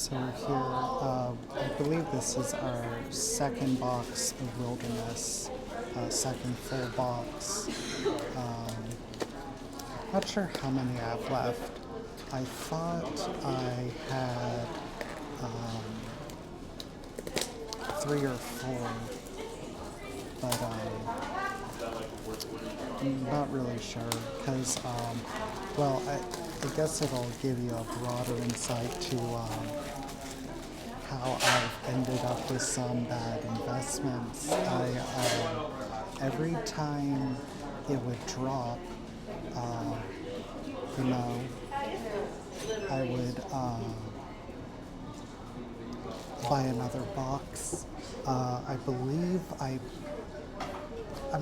So here, I believe this is our second box of Wilderness, second full box. Not sure how many I have left. I thought I had 3 or 4, but I'm not really sure because, well, I guess it'll give you a broader insight to how I've ended up with some bad investments. Every time it would drop, I would buy another box. I believe I'm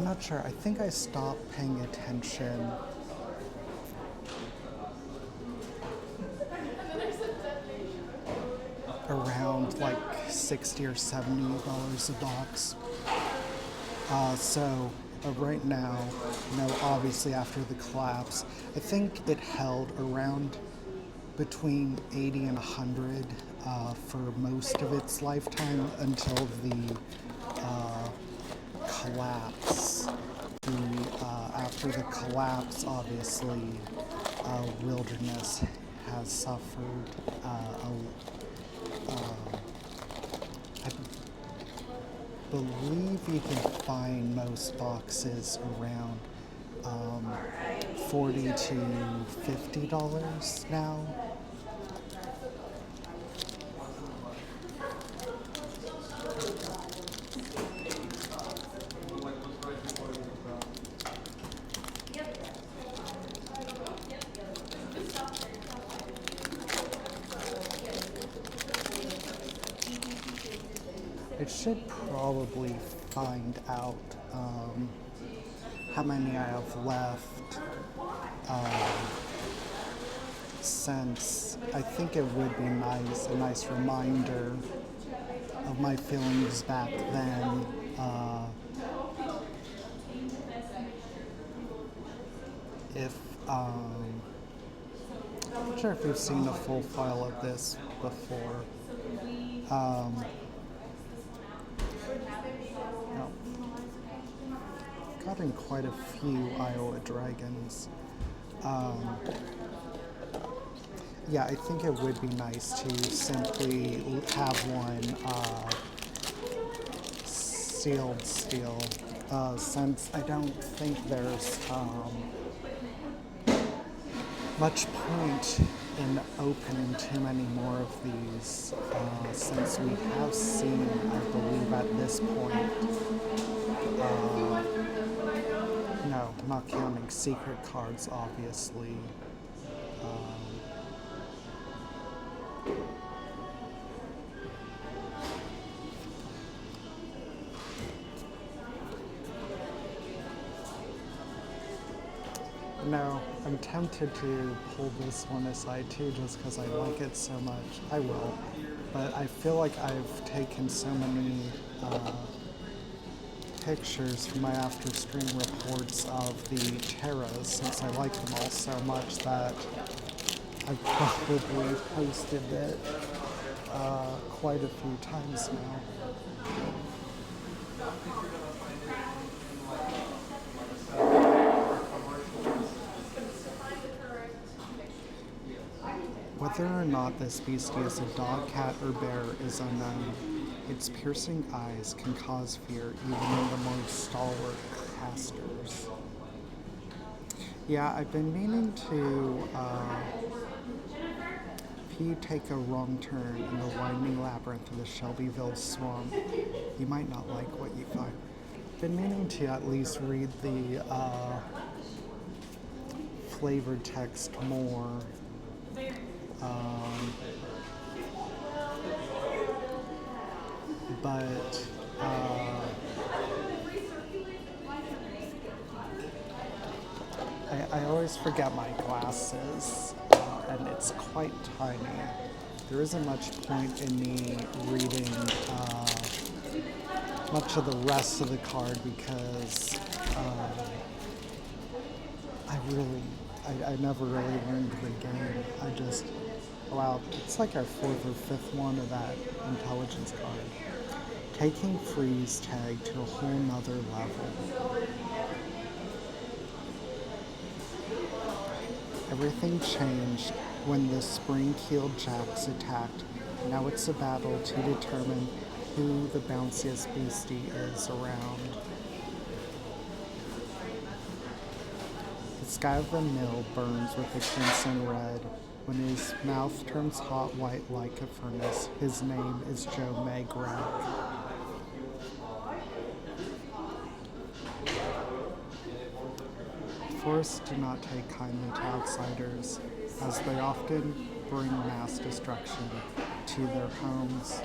not sure. I think I stopped paying attention around like $60 or $70 a box. So right now, obviously after the collapse, I think it held around between 80 and 100 for most of its lifetime until the collapse. After the collapse, obviously, Wilderness has suffered. I believe you can find most boxes around $40 to $50 now. I should probably find out how many I have left, since I think it would be a nice reminder of my feelings back then. If I'm not sure if you've seen a full file of this before. Gotten quite a few Iowa Dragons. Yeah, I think it would be nice to simply have one sealed steel, since I don't think there's much point in opening too many more of these, since we have seen, I believe at this point, no, not counting secret cards, obviously. No, I'm tempted to pull this one aside too, just because I like it so much. I will, but I feel like I've taken so many pictures from my after stream reports of the Terras, since I like them all so much that I've probably posted it quite a few times now. Whether or not this beastie is a dog, cat, or bear is unknown. Its piercing eyes can cause fear even in the most stalwart casters. Yeah, I've been meaning to, if you take a wrong turn in the winding labyrinth of the Shelbyville swamp, you might not like what you find. I've been meaning to at least read the flavored text more. But I always forget my glasses, and it's quite tiny. There isn't much point in me reading much of the rest of the card because I never really learned the game. I just go out. It's like our fourth or fifth one of that intelligence card. Taking freeze tag to a whole nother level. Everything changed when the spring-keeled jacks attacked. Now it's a battle to determine who the bounciest beastie is around. The sky of the mill burns with a crimson red. When his mouth turns hot white like a furnace, his name is Joe Magrack. Forests do not take kindly to outsiders, as they often bring mass destruction to their homes.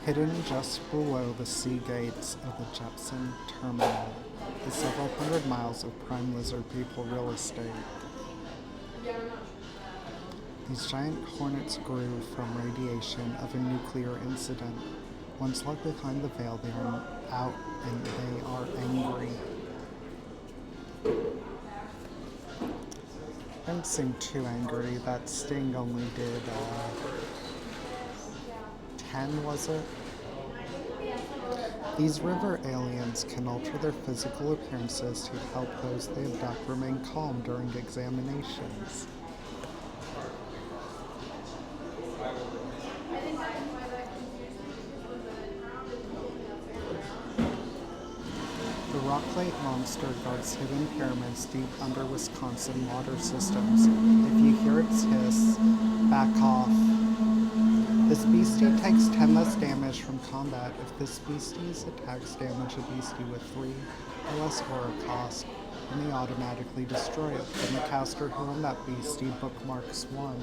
Hidden just below the sea gates of the Jepson Terminal is several hundred miles of prime lizard people real estate. These giant hornets grew from radiation of a nuclear incident. Once locked behind the veil, they are out and they are angry. Didn't seem too angry. That sting only did 10, was it? These river aliens can alter their physical appearances to help those they abduct remain calm during examinations. The rock lake monster guards hidden pyramids deep under Wisconsin water systems. If you hear its hiss, back off. This beastie takes 10 less damage from combat. If this species attacks damage a beastie with 3 or less aura cost, then they automatically destroy it. Then the caster who owned that beastie bookmarks 1.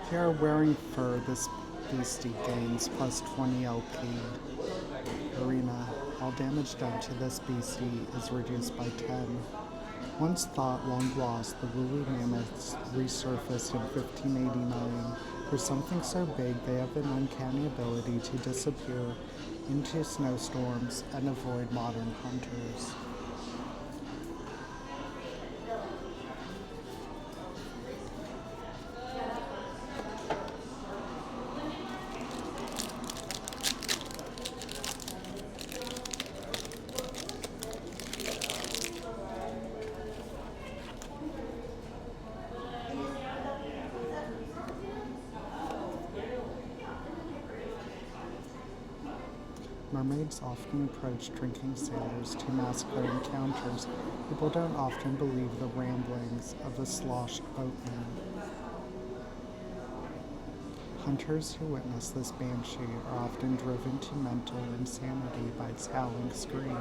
If you are wearing fur, this beastie gains plus 20 LP. Arena. All damage done to this beastie is reduced by 10. Once thought long lost, the woolly mammoths resurfaced in 1589. For something so big, they have an uncanny ability to disappear into snowstorms and avoid modern hunters. Mermaids often approach drinking sailors to mask their encounters. People don't often believe the ramblings of the sloshed boatman. Hunters who witness this banshee are often driven to mental insanity by its howling scream.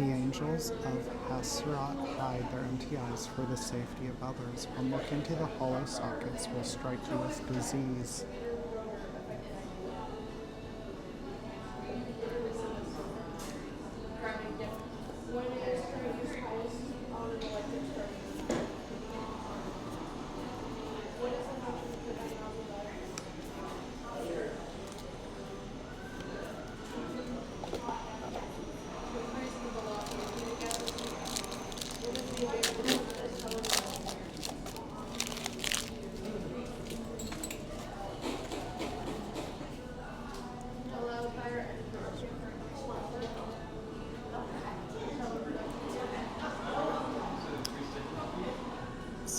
The angels of Hasrat hide their empty eyes for the safety of others. One look into the hollow sockets will strike you with disease.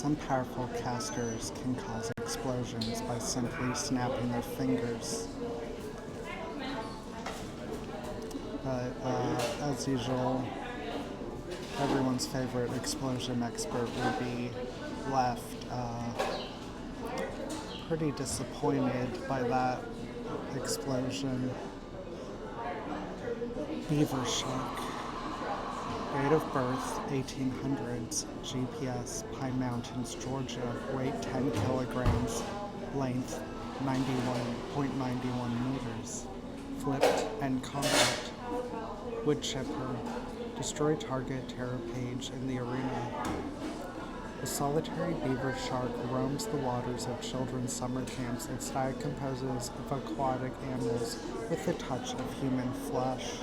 Some powerful casters can cause explosions by simply snapping their fingers. But as usual, everyone's favorite explosion expert will be left pretty disappointed by that explosion. Beaver shark. Date of birth, 1800s. GPS, Pine Mountains, Georgia. Weight, 10 kilograms. Length, 91.91 meters. Flipped and compact. Wood chipper. Destroy target terror page in the arena. The solitary beaver shark roams the waters of children's summer camps. Its diet composes of aquatic animals with a touch of human flesh.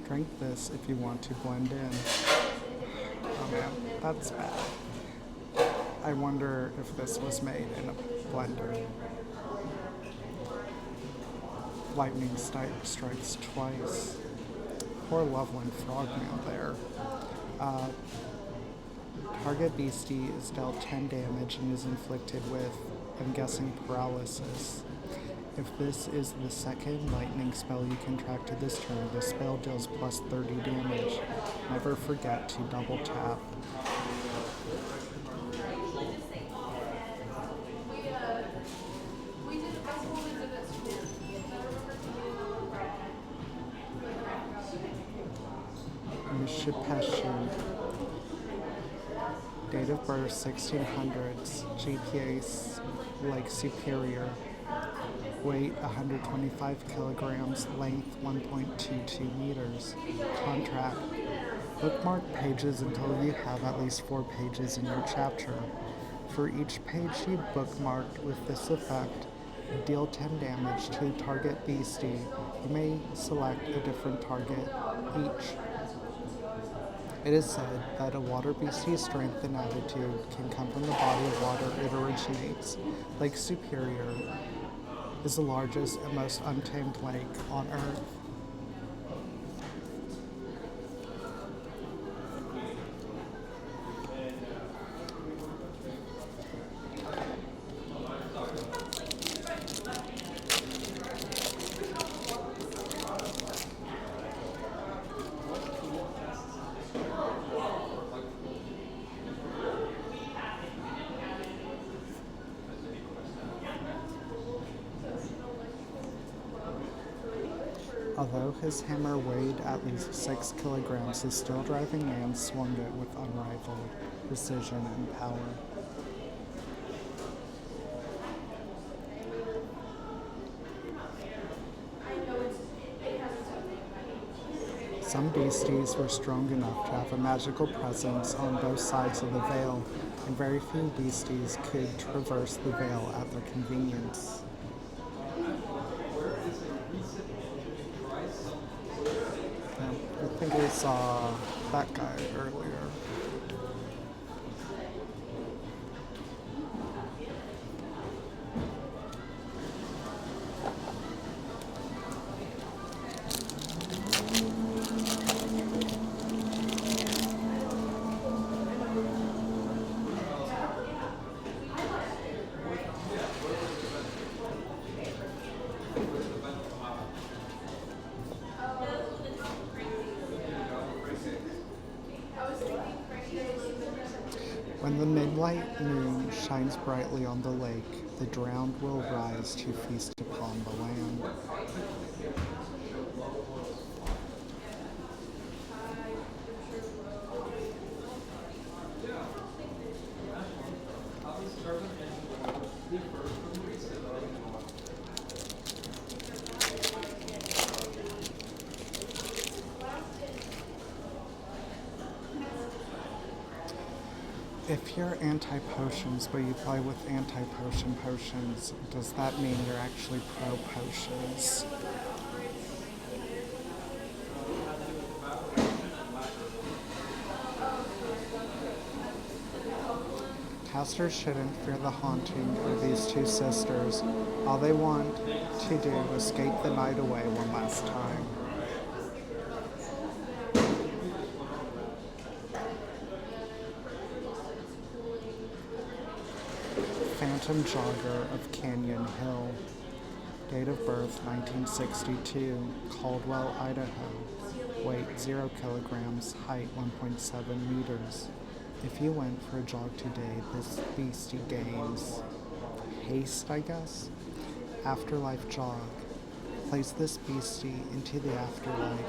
Drink this if you want to blend in. Oh man, that's bad. I wonder if this was made in a blender. Lightning strikes twice. Poor Loveland Frogman there. Target beastie is dealt 10 damage and is inflicted with, I'm guessing, paralysis. If this is the second lightning spell you contracted this turn, the spell deals plus 30 damage. Never forget to double tap. Mishipeshu. Date of birth 1600s. GPS Lake Superior. Weight 125 kilograms, length 1.22 meters. Contract. Bookmark pages until you have at least 4 pages in your chapter. For each page you bookmarked with this effect, deal 10 damage to target beastie. You may select a different target each. It is said that a water beastie's strength and attitude can come from the body of water it originates. Lake Superior is the largest and most untamed lake on Earth. Although his hammer weighed at least 6 kilograms, his steel-driving man swung it with unrivaled precision and power. Some beasties were strong enough to have a magical presence on both sides of the veil, and very few beasties could traverse the veil at their convenience. I think we saw that guy earlier. When the midnight moon shines brightly on the lake, the drowned will rise to feast upon the land. If you're anti-potions, but you play with anti-potion potions, does that mean you're actually pro-potions? Casters shouldn't fear the haunting of these two sisters. All they want to do is skate the night away one last time. Phantom Jogger of Canyon Hill. Date of birth 1962. Caldwell, Idaho. Weight 0 kilograms. Height 1.7 meters. If you went for a jog today, this beastie gains haste, I guess? Afterlife jog. Place this beastie into the afterlife.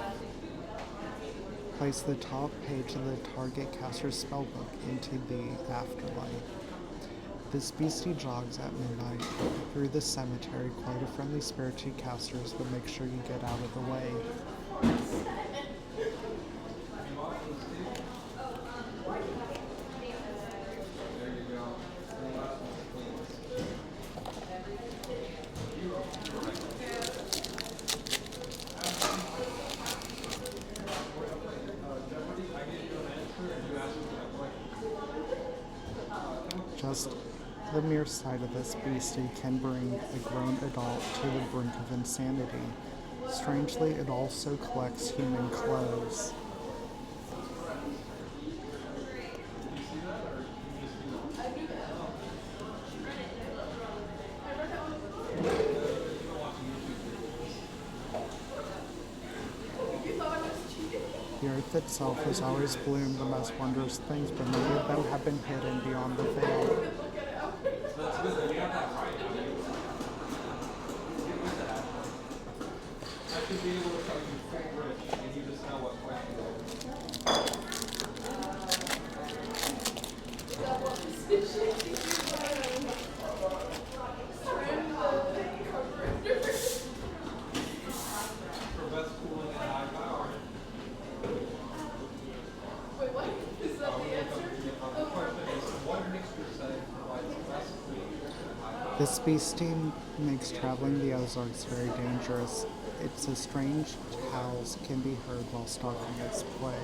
Place the top page of the target caster's spellbook into the afterlife. This beastie jogs at midnight through the cemetery. Quite a friendly spirit to casters, but make sure you get out of the way. Just the mere sight of this beastie can bring a grown adult to the brink of insanity. Strangely, it also collects human clothes. The earth itself has always bloomed the most wondrous things, but many of them have been hidden beyond the veil. This beastie makes traveling the Ozarks very dangerous. Its strange howls can be heard while stalking its prey.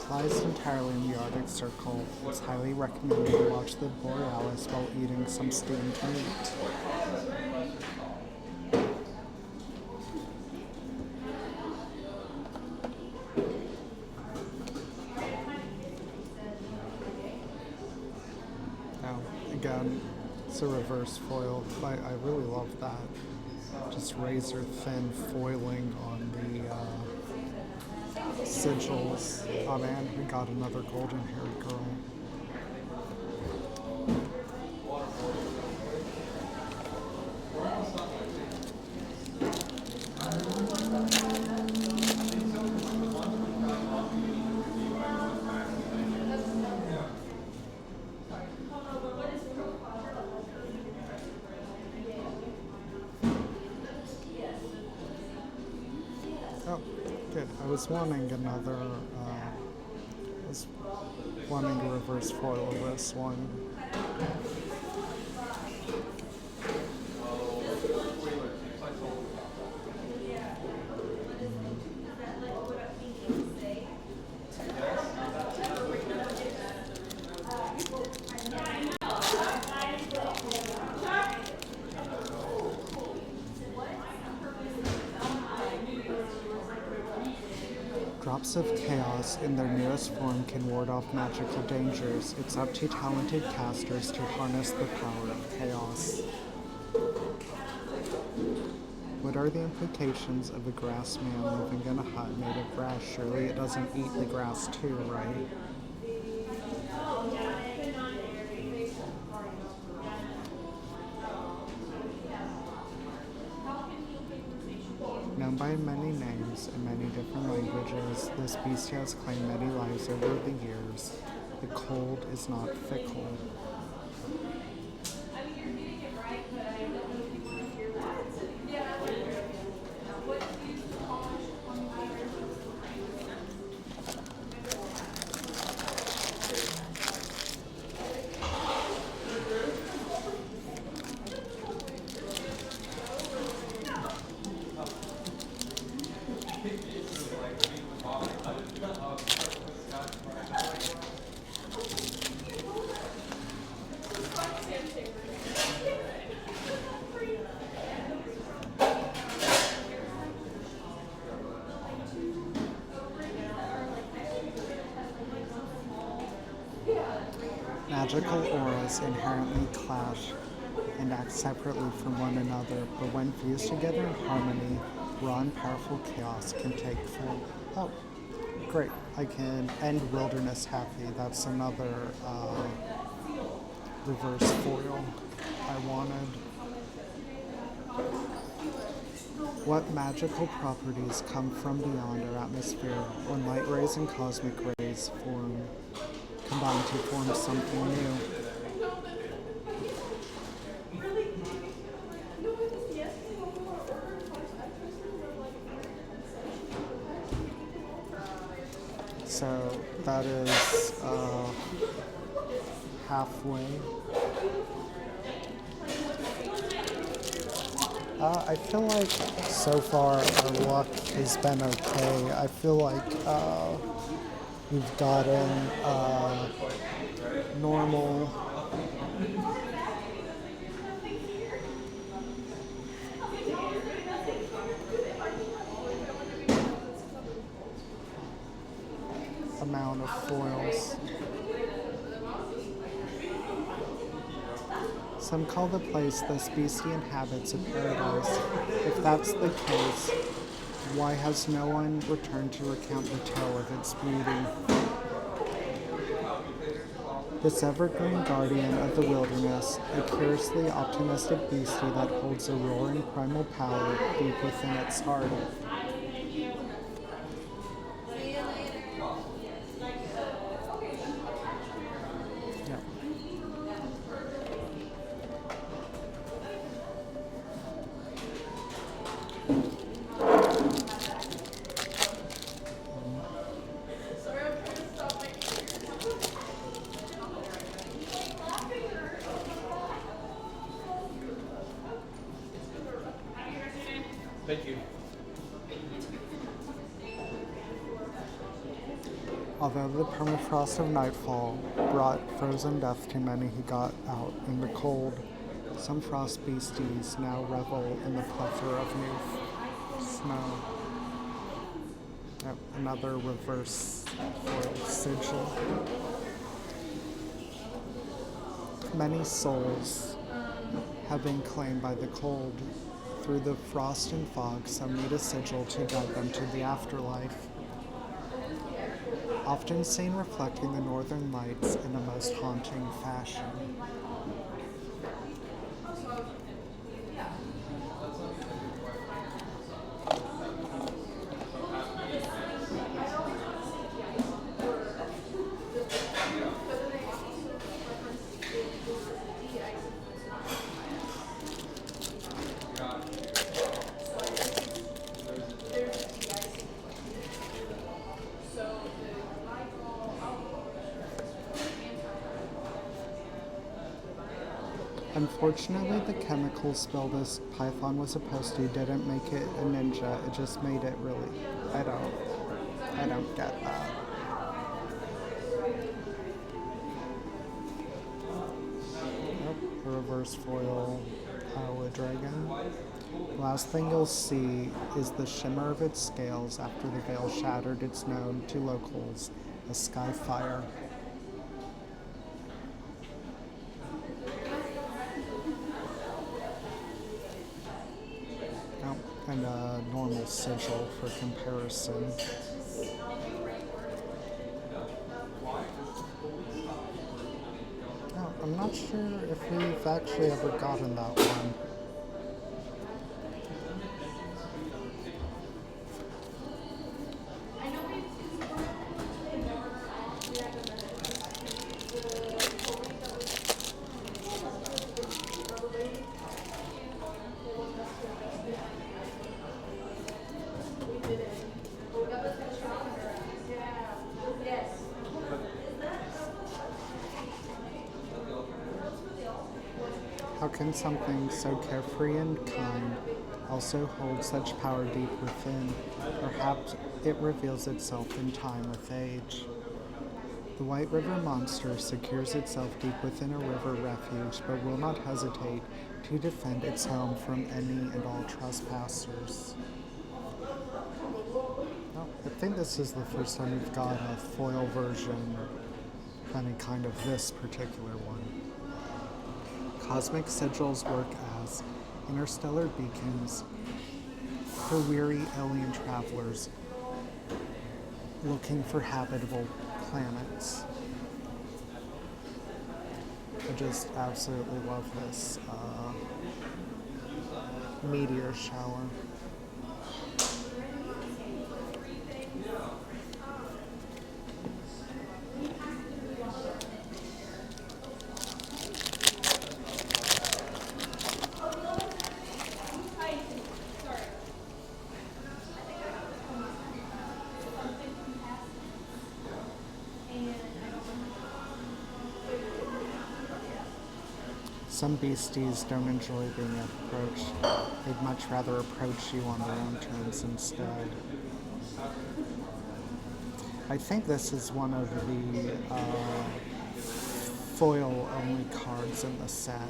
Lies entirely in the Arctic Circle. It's highly recommended to watch the borealis while eating some steamed meat. Now, again, it's a reverse foil. I really love that. Just razor thin foiling on the sigils. Oh man, we got another golden haired girl. Oh, good. I was wanting another, I was wanting a reverse foil of this one. Drops of chaos in their newest form can ward off magical dangers. It's up to talented casters to harness the power of chaos. What are the implications of a grass man living in a hut made of grass? Surely it doesn't eat the grass too, right? No Known by many names in many different languages, this beast has claimed many lives over the years. The cold is not fickle. Magical auras inherently clash and act separately from one another, but when fused together in harmony, raw and powerful chaos can take form. Oh, great. I can end Wilderness happy. That's another reverse foil I wanted. What magical properties come from beyond our atmosphere when light rays and cosmic rays combine to form something new? So that is halfway. I feel like so far our luck has been okay. I feel like we've gotten normal amount of foils. Some call the place this beastie inhabits a paradise. If that's the case, why has no one returned to recount the tale of its beauty? This evergreen guardian of the wilderness, a curiously optimistic beastie that holds a roaring primal power deep within its heart. Thank you. Although the permafrost of nightfall brought frozen death to many who got out in the cold, some frost beasties now revel in the plethora of new snow. Yep, another reverse foil sigil. Many souls have been claimed by the cold. Through the frost and fog, some need a sigil to guide them to the afterlife. Often seen reflecting the northern lights in a most haunting fashion. Unfortunately, the chemical spill this python was supposed to didn't make it a ninja, it just made it really... I don't get that. Nope, a reverse foil Iowa dragon. Last thing you'll see is the shimmer of its scales after the veil shattered. It's known to locals as sky fire. And a normal sigil for comparison. Oh, I'm not sure if we've actually ever gotten that one. can something so carefree and kind also hold such power deep within? Perhaps it reveals itself in time with age. The White River monster secures itself deep within a river refuge, but will not hesitate to defend its home from any and all trespassers. Well, I think this is the first time we've got a foil version of any kind of this particular one. Cosmic sigils work as interstellar beacons for weary alien travelers looking for habitable planets. I just absolutely love this meteor shower. Some beasties don't enjoy being approached. They'd much rather approach you on their own terms instead. I think this is one of the foil-only cards in the set.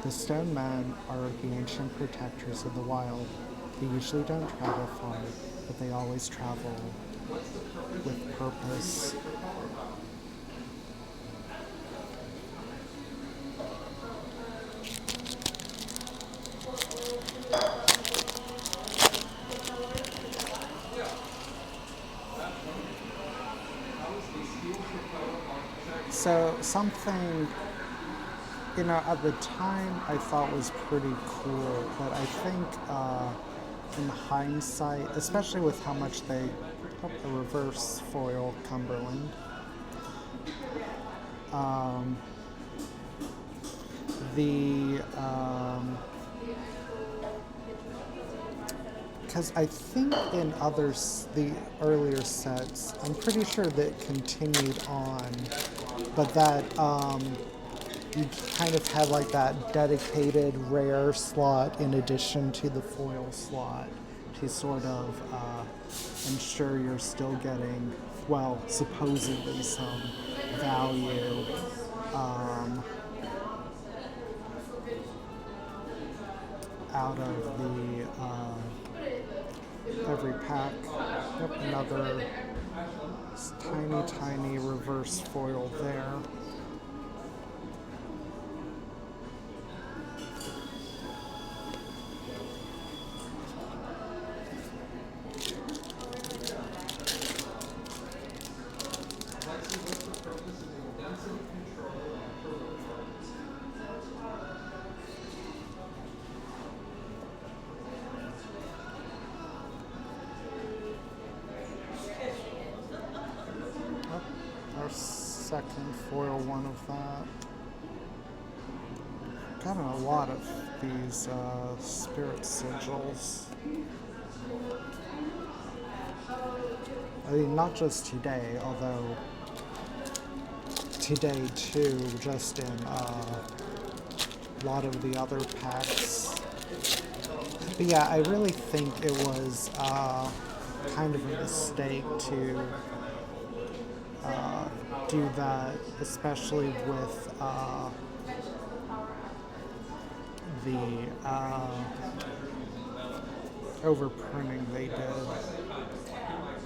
The stone men are the ancient protectors of the wild. They usually don't travel far, but they always travel with purpose. So something, at the time I thought was pretty cool, but I think in hindsight, especially with how much they the reverse foil Cumberland, because I think in the earlier sets, I'm pretty sure that continued on, but that you kind of had like that dedicated rare slot in addition to the foil slot to sort of ensure you're still getting, well, supposedly some value. Out of the every pack. Yep, another tiny reverse foil there. Our second foil one of that. Got a lot of these spirit sigils. I mean, not just today, although today too, just in a lot of the other packs. But yeah, I really think it was kind of a mistake to do that, especially with the overprinting they did.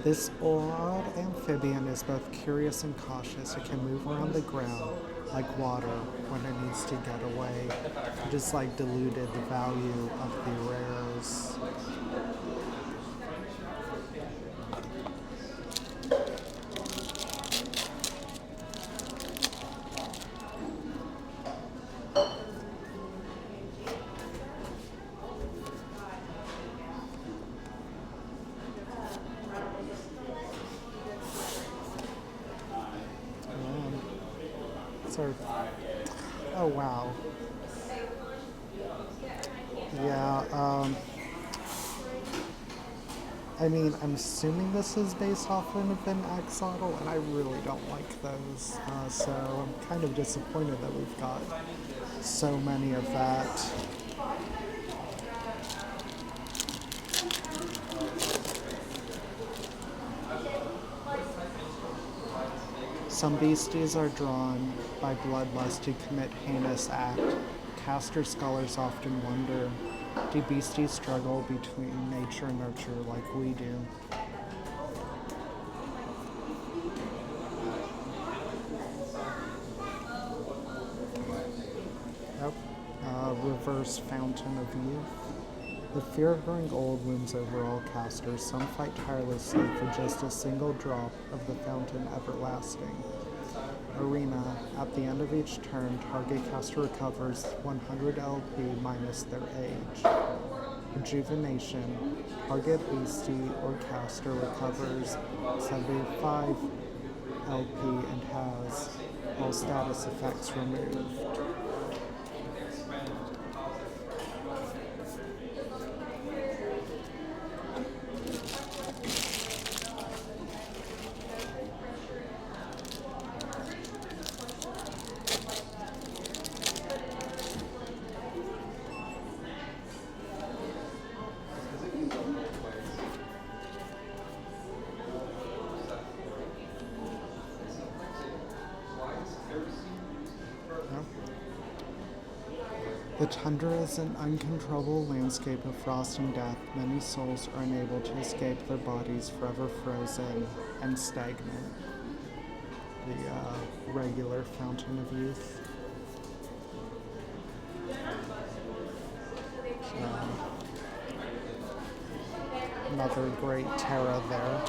This odd amphibian is both curious and cautious. It can move around the ground like water when it needs to get away. Just like diluted the value of the rares. Oh wow. Yeah, I mean, I'm assuming this is based off of an axolotl, and I really don't like those. So I'm kind of disappointed that we've got so many of that. Some beasties are drawn by bloodlust to commit heinous act. Caster scholars often wonder, do beasties struggle between nature and nurture like we do? Yep. Reverse fountain of youth. The fear of growing old looms over all casters. Some fight tirelessly for just a single drop of the fountain everlasting. Arena. At the end of each turn, target caster recovers 100 LP minus their age. Rejuvenation. Target beastie or caster recovers 75 LP and has all status effects removed. The tundra is an uncontrollable landscape of frost and death. Many souls are unable to escape their bodies, forever frozen and stagnant. The regular fountain of youth. Another great Terra there.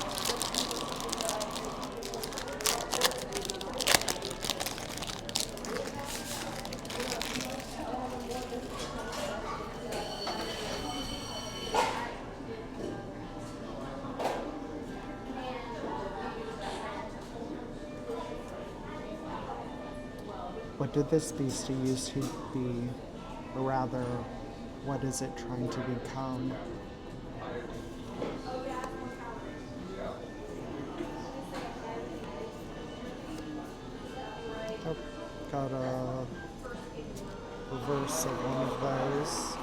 What did this beastie used to be, or rather, what is it trying to become? Oh, got a reverse of one of those.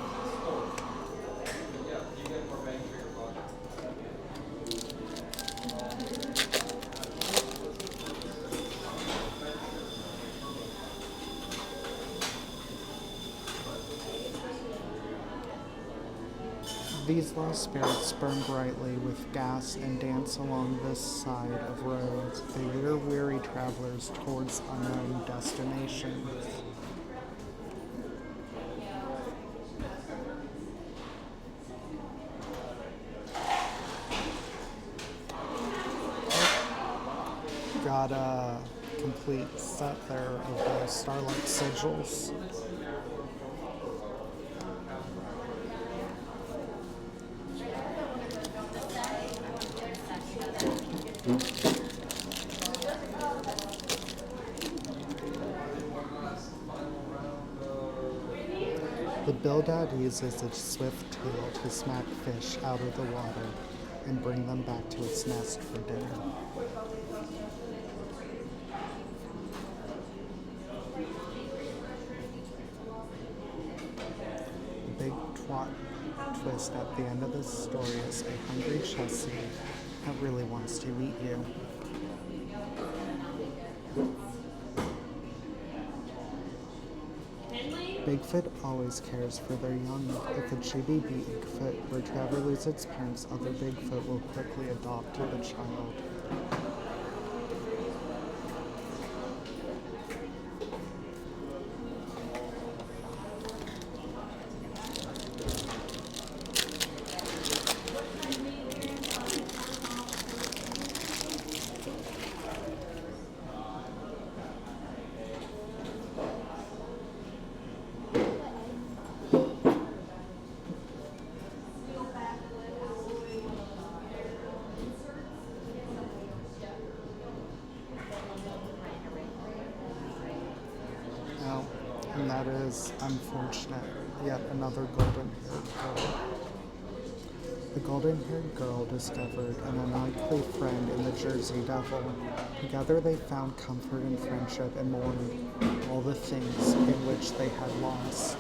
These lost spirits burn brightly with gas and dance along this side of roads. They lure weary travelers towards unknown destinations. Got a complete set there of the Starlight Sigils. The Bildad uses its swift tail to smack fish out of the water and bring them back to its nest for dinner. The big twist at the end of this story is a hungry Chessie that really wants to eat you. Bigfoot always cares for their young. If a chibi Bigfoot were to ever lose its parents, other Bigfoot will quickly adopt the child. And that is unfortunate. Yet another golden haired girl. The golden-haired girl discovered an unlikely friend in the Jersey Devil. Together they found comfort and friendship and mourned all the things in which they had lost.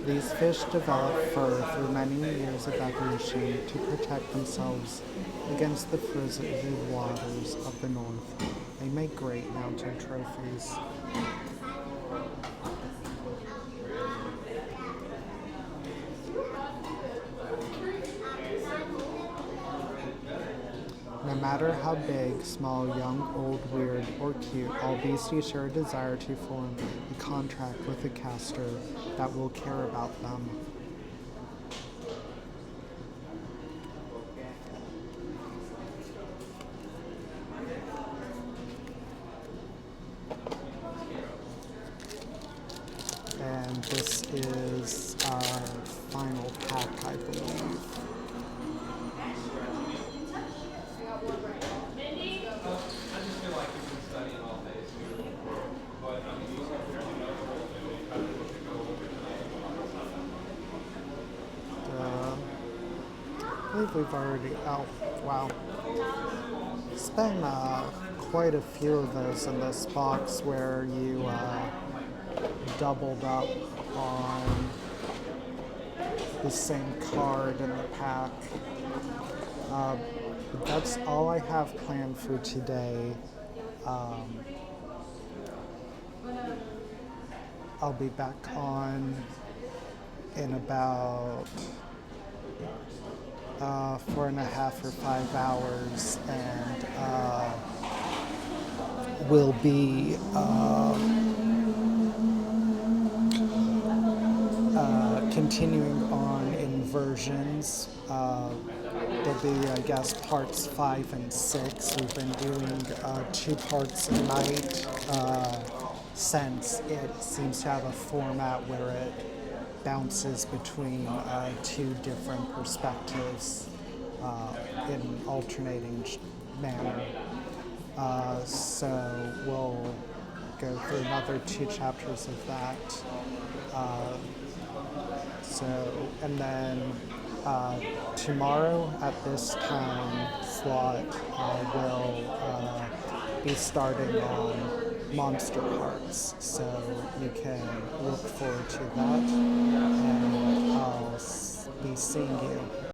These fish develop fur through many years of evolution to protect themselves against the frigid waters of the north. They make great mountain trophies. No matter how big, small, young, old, weird, or cute, all beasties share a desire to form a contract with a caster that will care about them. And this is our final pack, I believe. I believe we've already, oh, wow. It's been quite a few of those in this box where you doubled up on the same card in the pack. But that's all I have planned for today. I'll be back on in about 4.5 or 5 hours, and we'll be continuing on inversions. There'll be, I guess, parts 5 and 6. We've been doing 2 parts a night since it seems to have a format where it bounces between 2 different perspectives in alternating manner. So we'll go through another 2 chapters of that. And then tomorrow at this time slot, we'll be starting on Monster Hearts, so you can look forward to that, and I'll be seeing you